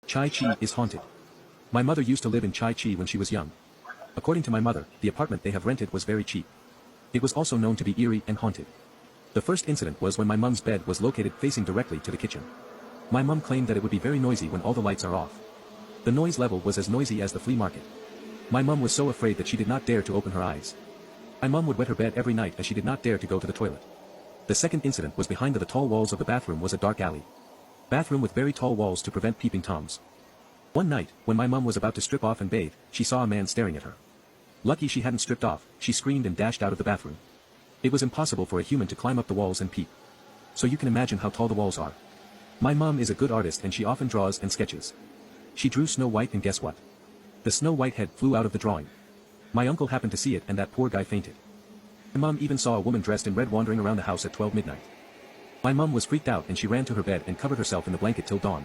Chee is haunted. My mother used to live in Chee when she was young. According to my mother, the apartment they have rented was very cheap. It was also known to be eerie and haunted. The first incident was when my mum's bed was located facing directly to the kitchen. My mum claimed that it would be very noisy when all the lights are off. The noise level was as noisy as the flea market. My mum was so afraid that she did not dare to open her eyes. My mum would wet her bed every night as she did not dare to go to the toilet. The second incident was behind the tall walls of the bathroom was a dark alley. Bathroom with very tall walls to prevent peeping toms. One night, when my mum was about to strip off and bathe, she saw a man staring at her. Lucky she hadn't stripped off, she screamed and dashed out of the bathroom. It was impossible for a human to climb up the walls and peep. So you can imagine how tall the walls are. My mum is a good artist and she often draws and sketches. She drew Snow White and guess what? The Snow White head flew out of the drawing. My uncle happened to see it and that poor guy fainted. My mum even saw a woman dressed in red wandering around the house at 12 midnight. My mum was freaked out and she ran to her bed and covered herself in the blanket till dawn.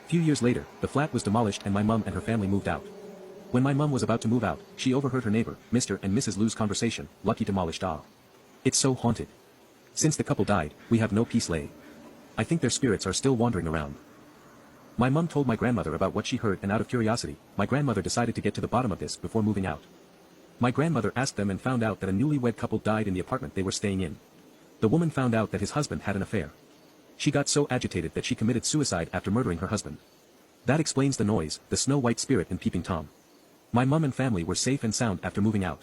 Few years later, the flat was demolished and my mum and her family moved out. When my mum was about to move out, she overheard her neighbor, Mr. and Mrs. Lou's conversation, lucky demolished ah. It's so haunted. Since the couple died, we have no peace lay. I think their spirits are still wandering around. My mum told my grandmother about what she heard and out of curiosity, my grandmother decided to get to the bottom of this before moving out. My grandmother asked them and found out that a newlywed couple died in the apartment they were staying in. The woman found out that his husband had an affair. She got so agitated that she committed suicide after murdering her husband. That explains the noise, the Snow White spirit and peeping Tom. My mum and family were safe and sound after moving out.